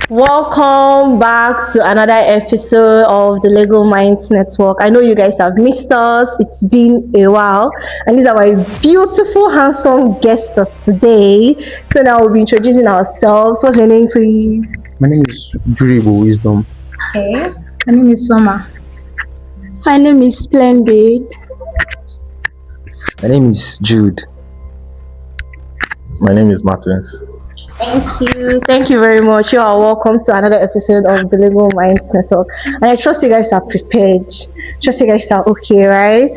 Welcome back to another episode of the Lego Minds Network. I know you guys have missed us. It's been a while, and these are my beautiful, handsome guests of today. So now we'll be introducing ourselves. What's your name, please? My name is Durable Wisdom. Okay. My name is Summer. My name is Splendid. My name is Jude. My name is Martins. Thank you. Thank you very much. You are welcome to another episode of the Lego Minds Network. And I trust you guys are prepared. Trust you guys are okay, right?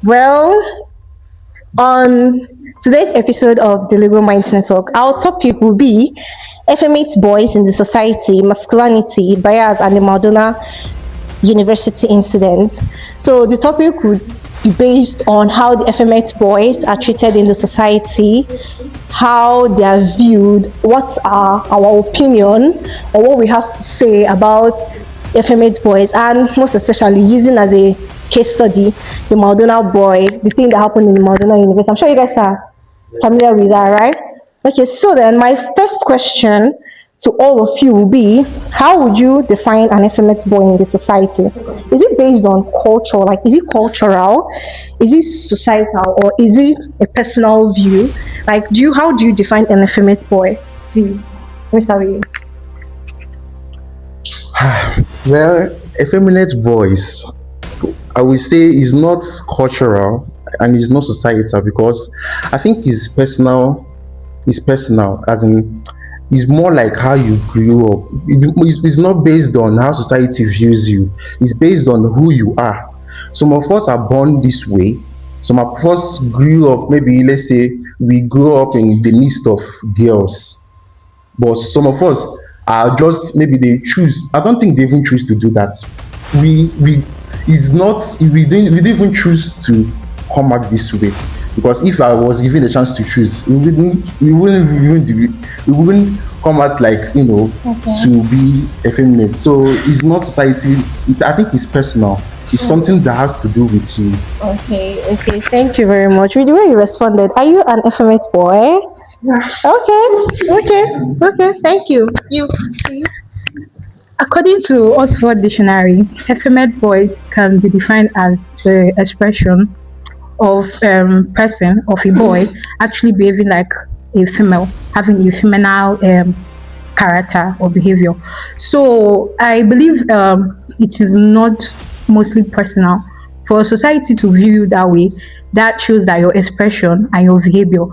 Well, on today's episode of the Lego Minds Network, our topic will be effeminate boys in the society, masculinity, bias, and the Madonna University incident. So the topic would be based on how the effeminate boys are treated in the society, how they are viewed, what's our opinion, or what we have to say about effeminate boys, and most especially using as a case study the Madonna boy, the thing that happened in the Madonna University. I'm sure you guys are familiar with that, right? Okay, so then my first question to all of you will be, how would you define an effeminate boy in the society? Is it based on culture? Like, is it cultural? Is it societal? Or is it a personal view? Like, how do you define an effeminate boy? Please, let me start with you. Well, effeminate boys, I would say, is not cultural and is not societal because I think it's personal. It's personal, as in, it's more like how you grew up. It's not based on how society views you. It's based on who you are. Some of us are born this way. Some of us grew up, maybe let's say we grew up in the midst of girls. But some of us are just, maybe they choose. I don't think they even choose to do that. We it's not we didn't even choose to come out this way. Because if I was given the chance to choose, we wouldn't even do it. We wouldn't come out like, to be effeminate. So it's not society. I think it's personal. It's something that has to do with you. Okay, thank you very much. With the way you responded, are you an effeminate boy? Okay, thank you. You. According to Oxford Dictionary, effeminate boys can be defined as the expression of person of a boy actually behaving like a female, having a feminine character or behavior. So I believe it is not mostly personal. For society to view you that way, that shows that your expression and your behavior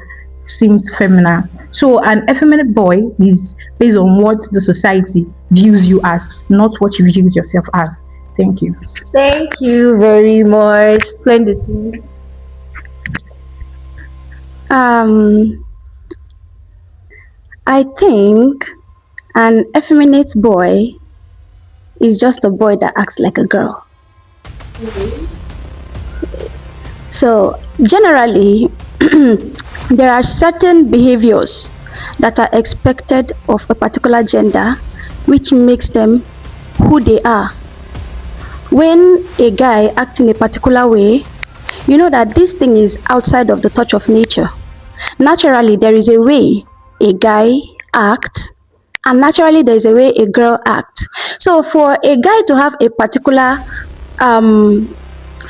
seems feminine. So an effeminate boy is based on what the society views you as, not what you view yourself as. Thank you. Thank you very much. Splendid, please. I think an effeminate boy is just a boy that acts like a girl. So generally, there are certain behaviors that are expected of a particular gender, which makes them who they are. When a guy acts in a particular way, you know that this thing is outside of the touch of nature. Naturally, there is a way a guy acts, and naturally, there is a way a girl acts. So, for a guy to have a particular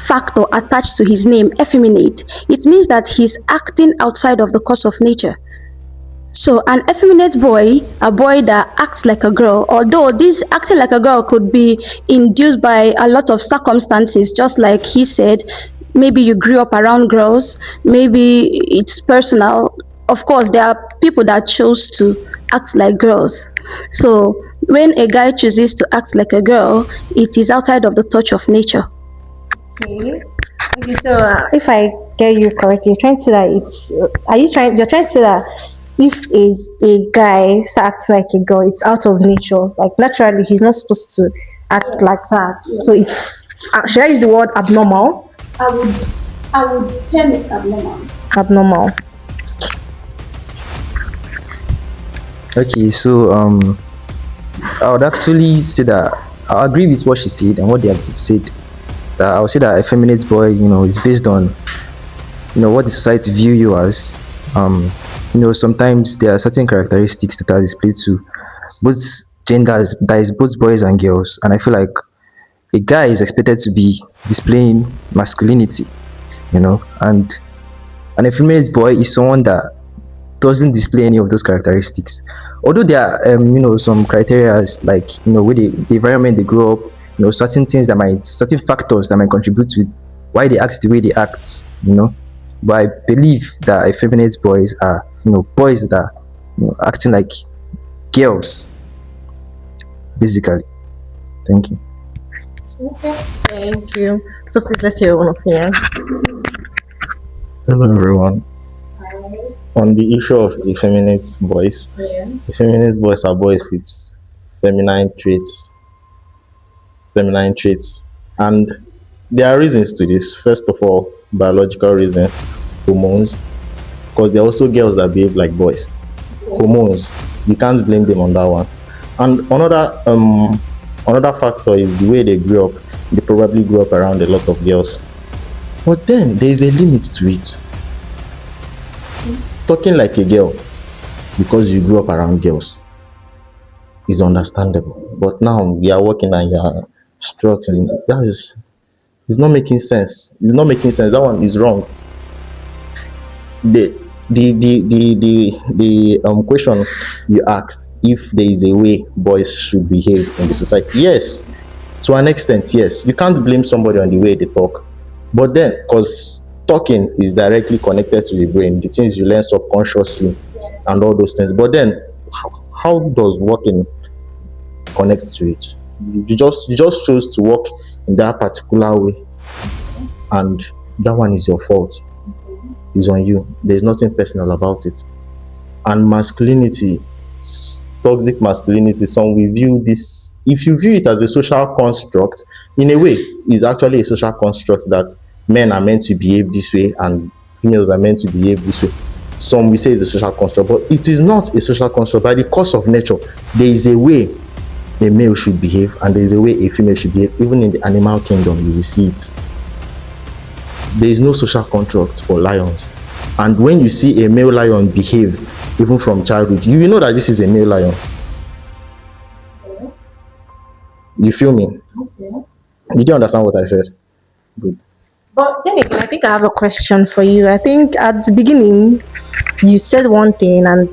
factor attached to his name, effeminate, it means that he's acting outside of the course of nature. So an effeminate boy, a boy that acts like a girl, although this acting like a girl could be induced by a lot of circumstances, just like he said, maybe you grew up around girls, maybe it's personal. Of course, there are people that chose to act like girls. So when a guy chooses to act like a girl, it is outside of the touch of nature. Okay, so if I get you correctly, you're trying to say that you're trying to say that if a guy acts like a girl, it's out of nature. Like naturally, he's not supposed to act like that. So it's, should I use the word abnormal? I would term it abnormal. Abnormal. Okay, so I would actually say that I agree with what she said and what they have said. That I would say that a feminine boy, is based on, what the society view you as. Sometimes there are certain characteristics that are displayed too. But genders that is both boys and girls, and I feel like a guy is expected to be displaying masculinity, and an effeminate boy is someone that doesn't display any of those characteristics. Although there are, some criteria like where the environment they grow up, certain certain factors that might contribute to why they act the way they act. But I believe that effeminate boys are, boys that are, acting like girls, basically. Thank you. Thank you. So please let's hear your own opinion. Hello, everyone. On the issue of effeminate boys, effeminate boys are boys with feminine traits, and there are reasons to this. First of all, biological reasons, hormones, because there are also girls that behave like boys. Hormones, you can't blame them on that one. And another factor is the way they grew up. They probably grew up around a lot of girls, but then there is a limit to it. Talking like a girl because you grew up around girls is understandable, but now you are working and you are strutting. It's not making sense. That one is wrong. The question you asked, if there is a way boys should behave in the society, yes, to an extent, yes. You can't blame somebody on the way they talk, but then because talking is directly connected to the brain, the things you learn subconsciously and all those things, but then how does walking connect to it? You just chose to walk in that particular way, and that one is your fault. It's on you. There's nothing personal about it. And masculinity, toxic masculinity, some we view this, if you view it as a social construct, in a way it's actually a social construct that men are meant to behave this way and females are meant to behave this way. Some we say it's a social construct, but it is not a social construct. By the course of nature, there is a way a male should behave and there is a way a female should behave. Even in the animal kingdom, you will see it. There is no social construct for lions, and when you see a male lion behave, even from childhood, you will know that this is a male lion. You feel me? Did you understand what I said? Good. But then again, I think I have a question for you. I think at the beginning you said one thing, and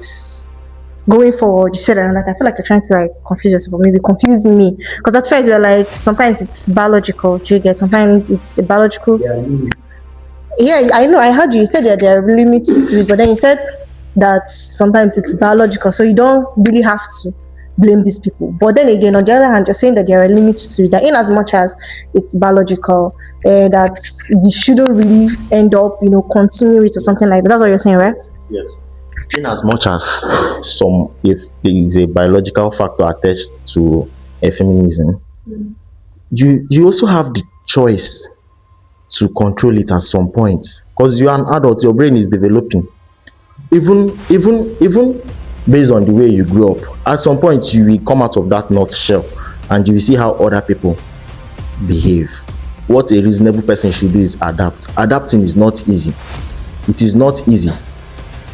going forward you said another. I feel like you're trying to like confuse yourself, or maybe confusing me. Because at first you're like, sometimes it's biological. Do you get? Sometimes it's a biological. Yeah, I know. I heard you. You said that there are limits to it, but then you said that sometimes it's biological, so you don't really have to blame these people. But then again, on the other hand, you're saying that there are limits to it, that in as much as it's biological, that you shouldn't really end up, continue it or something like that. That's what you're saying, right? Yes. In as much as if there is a biological factor attached to feminism, you also have the choice to control it at some point, because you're an adult, your brain is developing. Even based on the way you grew up, at some point you will come out of that nutshell and you will see how other people behave. What a reasonable person should do is adapt. Adapting is not easy. It is not easy.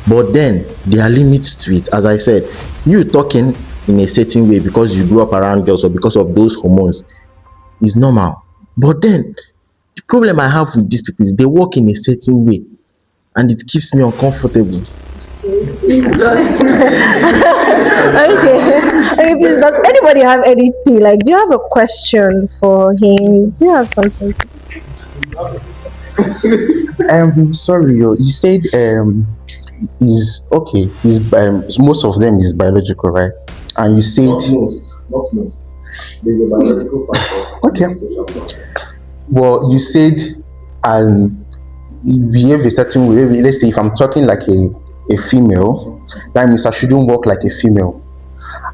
But then there are limits to it. As I said, you talking in a certain way because you grew up around girls or because of those hormones is normal. But then the problem I have with these people is they walk in a certain way and it keeps me uncomfortable. Okay. Okay, please, does anybody have anything? Like, do you have a question for him? Do you have something to say? Sorry, you said is okay. Is most of them is biological, right? And you said Not most. There's a biological factor. Okay. Well, you said you behave a certain way. Maybe, let's say if I'm talking like a female, that means I shouldn't walk like a female.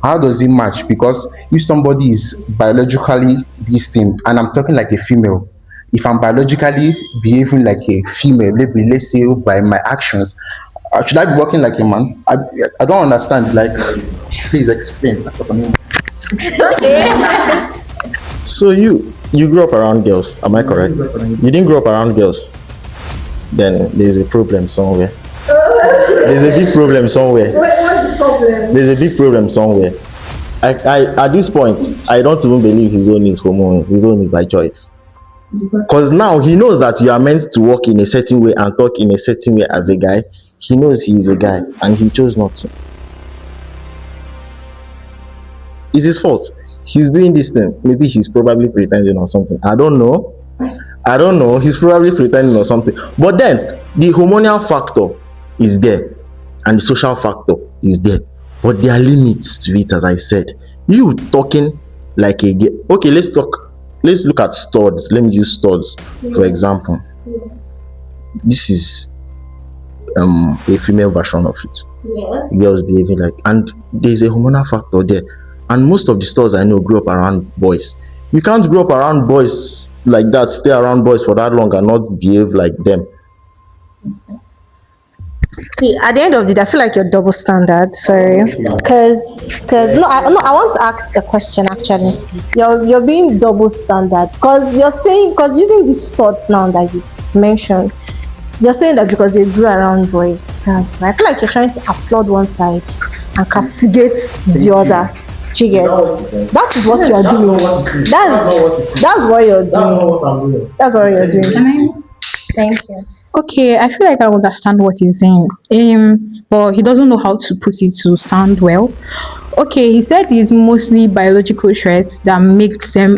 How does it match? Because if somebody is biologically this thing and I'm talking like a female, if I'm biologically behaving like a female, maybe let's say by my actions, should I be walking like a man? I don't understand. Like, please explain. So you grew up around girls, am I correct? You didn't grow up around girls. Then there's a problem somewhere. There's a big problem somewhere. What's the problem? There's a big problem somewhere. At this point, I don't even believe his own is hormones. His own is by choice. Because now he knows that you are meant to walk in a certain way and talk in a certain way as a guy. He knows he is a guy and he chose not to. It's his fault. He's doing this thing. Maybe he's probably pretending or something. I don't know. He's probably pretending or something. But then the hormonal factor is there and the social factor is there. But there are limits to it, as I said. You talking like a gay. Okay, let's look at studs. Let me use studs for example. This is a female version of it. Girls behaving like, and there's a hormonal factor there. And most of the studs I know grew up around boys. You can't grow up around boys like that, stay around boys for that long and not behave like them. See, at the end of the day, I feel like you're double standard. Sorry, because I want to ask a question. Actually, you're being double standard because you're saying, because using these thoughts now that you mentioned, you're saying that because they grew around boys. That's right. I feel like you're trying to applaud one side and castigate the other. Do you get? That is what you're doing. That's what you're doing. That's what you're doing. Thank you. Okay, I feel like I understand what he's saying. But he doesn't know how to put it to sound well. Okay, he said it's mostly biological traits that makes them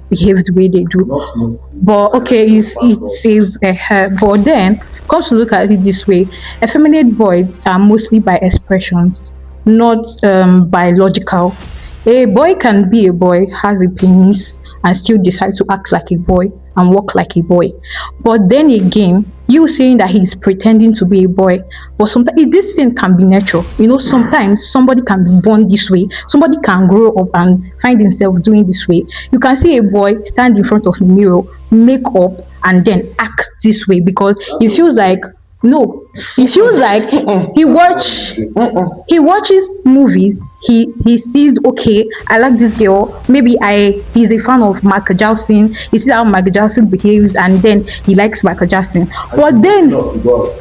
behave the way they do. But okay, but then comes to look at it this way: effeminate boys are mostly by expressions, not biological. A boy can be a boy, has a penis, and still decide to act like a boy and walk like a boy. But then again, you saying that he's pretending to be a boy, but sometimes this thing can be natural. You know, sometimes somebody can be born this way, somebody can grow up and find himself doing this way. You can see a boy stand in front of the mirror, make up, and then act this way because he feels like he feels like he watches movies, he sees, okay, I like this girl, maybe he's a fan of Michael Jackson, he sees how Michael Jackson behaves and then he likes Michael Jackson. But then you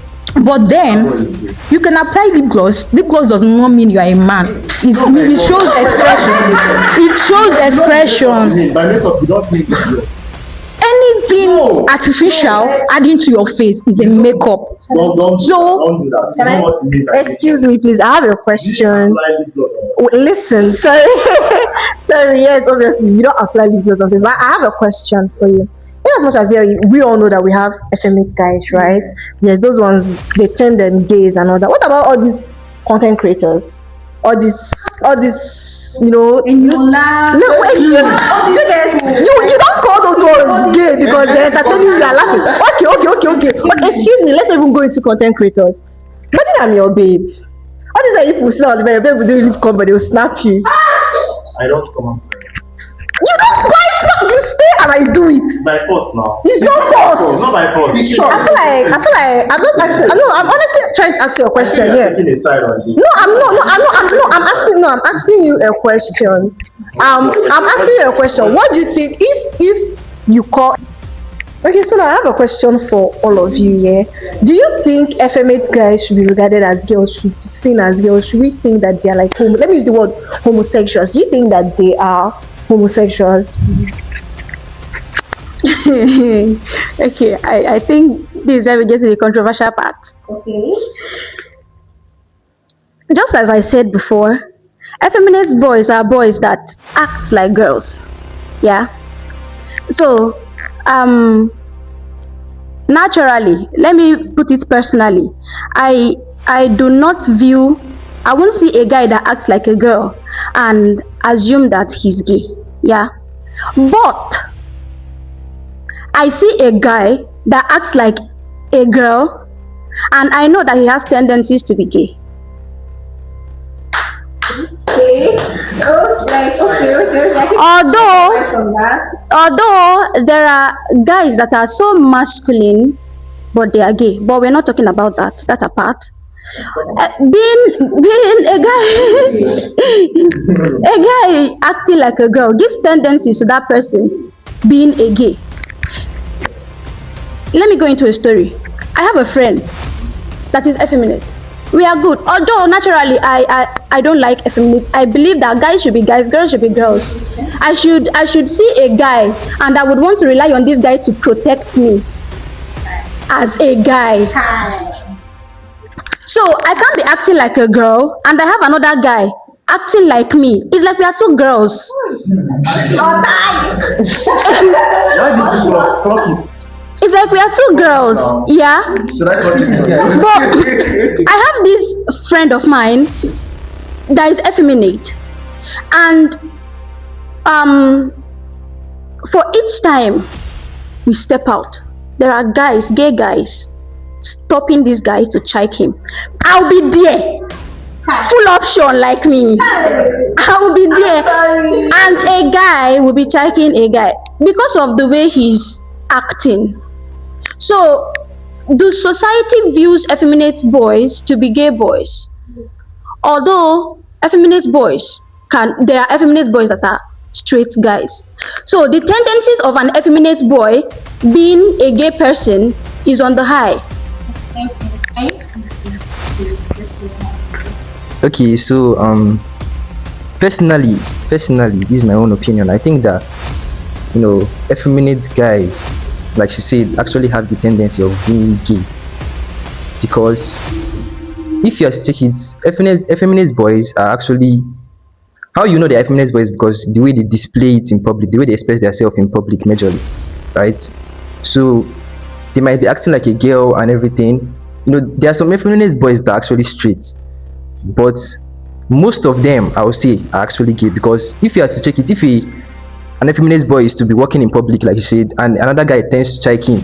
can apply lip gloss. Lip gloss does not mean you are a man. It shows expression. By makeup, you don't need it. Anything artificial adding to your face is a makeup. Don't do that. Can You know what it means by excuse me, please? I have a question. apply lip gloss on Oh, listen, sorry. Sorry, yes, obviously you don't apply lip gloss on this, but I have a question for you. In as much as we all know that we have effeminate guys, right? Yes, those ones, they term them gays and all that. What about all these content creators? All this, you know, no, excuse me. You don't call those ones gay because they're entertaining you and laughing. Okay. But excuse me, let's not even go into content creators. Imagine I'm your babe. All these are people sit on the bed, your babe will do lip cover, but they will snap you. I don't come outside. You don't why snap, you stay and I do it. By force now. It's not It's not force. by force. I feel like I'm not asking. I'm honestly trying to ask you a question here. Taking a side on this. No, I'm asking you a question. I'm asking you a question. What do you think if you call? Okay, so now I have a question for all of you. Yeah, do you think effeminate guys should be regarded as girls? Should be seen as girls? Should we think that they're like let me use the word homosexuals? Do you think that they are homosexuals? Okay, I think this is where we get to the controversial part. Okay. Just as I said before, effeminate boys are boys that act like girls. Yeah. So, naturally, let me put it personally, I won't see a guy that acts like a girl and assume that he's gay. Yeah. But I see a guy that acts like a girl and I know that he has tendencies to be gay. Okay. Although there are guys that are so masculine but they are gay, but we're not talking about that apart. Being a guy acting like a girl gives tendencies to that person being a gay. Let me go into a story. I have a friend that is effeminate. We are good. Although naturally, I don't like effeminate. I believe that guys should be guys, girls should be girls. I should see a guy, and I would want to rely on this guy to protect me as a guy. So I can't be acting like a girl, and I have another guy acting like me. It's like we are two girls. Why did you clock it? It's like we are two girls. Yeah. Should I clock it? But I have this friend of mine that is effeminate, and for each time we step out, there are guys, gay guys, stopping this guy to check him. I'll be there, full option like me. I will be there, and a guy will be checking a guy because of the way he's acting. So, the society views effeminate boys to be gay boys. Although effeminate boys there are effeminate boys that are straight guys. So the tendencies of an effeminate boy being a gay person is on the high. Okay, so personally, this is my own opinion. I think that effeminate guys, like she said, actually have the tendency of being gay, because if you are to take it, effeminate boys are actually, how you know they're effeminate boys, because the way they display it in public, the way they express themselves in public majorly, right? So they might be acting like a girl and everything. There are some effeminate boys that are actually straight, but most of them, I would say, are actually gay. Because if you are to check it, if an effeminate boy is to be walking in public, like you said, and another guy tends to check him,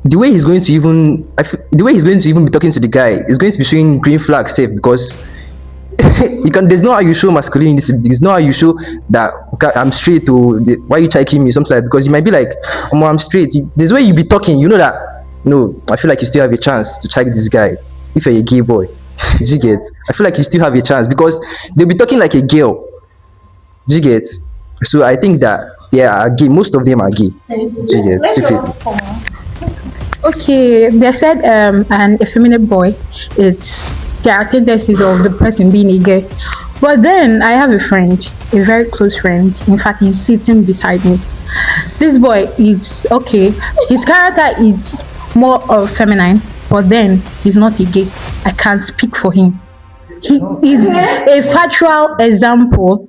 the way he's going to even be talking to the guy is going to be showing green flag safe, because there's no how you show masculinity, there's no how you show that, okay, I'm straight, or why are you checking me, something like that. Because you might be like, I'm straight. There's way you be talking, that I feel like you still have a chance to check this guy if you're a gay boy. You get? I feel like you still have a chance, because they'll be talking like a girl. You get? So I think that they are gay. Most of them are gay. You get? Secretly. Okay, they said an effeminate boy, it's there are tendencies of the person being a gay. But then I have a friend, a very close friend. In fact, he's sitting beside me. This boy is okay. His character is more of feminine, but then he's not a gay. I can't speak for him. He is a factual example.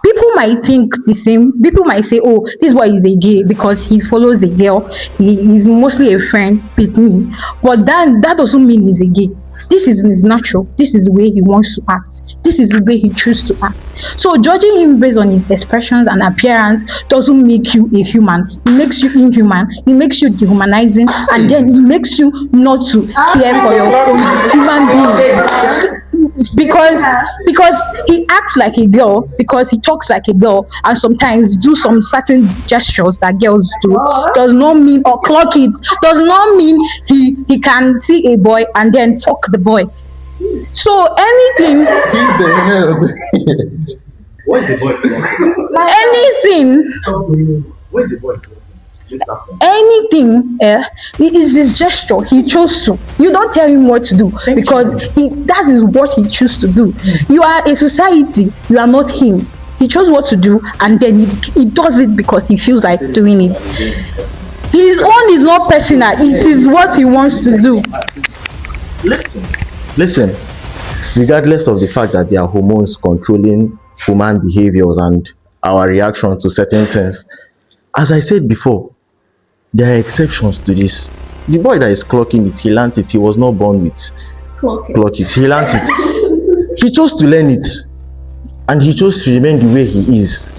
People might think the same. People might say, oh, this boy is a gay because he follows a girl. He is mostly a friend with me. But then that doesn't mean he's a gay. This is his natural. This is the way he wants to act. This is the way he chooses to act. So judging him based on his expressions and appearance doesn't make you a human. It makes you inhuman. It makes you dehumanizing, and then it makes you not to care for your own human being. Because he acts like a girl, because he talks like a girl, and sometimes do some certain gestures that girls do, does not mean, or clock it, does not mean he can see a boy and then fuck the boy. So anything, What's the boy? anything, Where's the boy? anything, it is his gesture. He chose to. You don't tell him what to do, because that is what he chose to do. You are a society. You are not him. He chose what to do, and then he does it because he feels like doing it. His own is not personal. It is what he wants to do. Listen, regardless of the fact that there are hormones controlling human behaviors and our reaction to certain things, as I said before, there are exceptions to this. The boy that is clocking it, he learned it. He was not born with clock it. He learned it. He chose to learn it, and he chose to remain the way he is.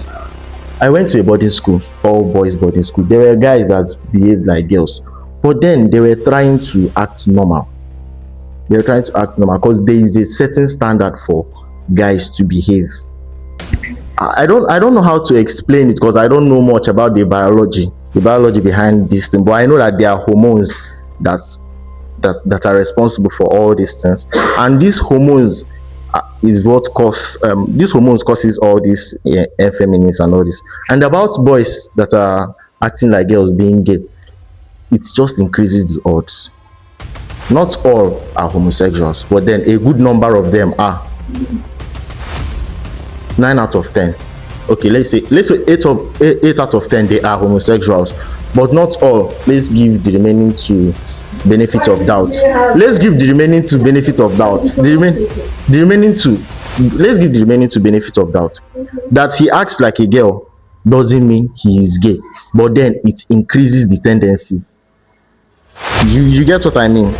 I went to a boarding school, all boys boarding school. There were guys that behaved like girls, but then they were trying to act normal. They were trying to act normal because there is a certain standard for guys to behave. I don't know how to explain it, because I don't know much about the biology behind this thing, but I know that there are hormones that are responsible for all these things, and these hormones is what these hormones causes all this effeminates and all this. And about boys that are acting like girls being gay, it just increases the odds. Not all are homosexuals, but then a good number of them are. 9 out of 10. Okay, let's say 8 out of 10 they are homosexuals, but not all. Let's give the remaining to benefit of doubt. Let's give the remaining to benefit of doubt. The remaining two. Let's give the remaining to benefit of doubt. That he acts like a girl doesn't mean he is gay, but then it increases the tendencies. You get what I mean?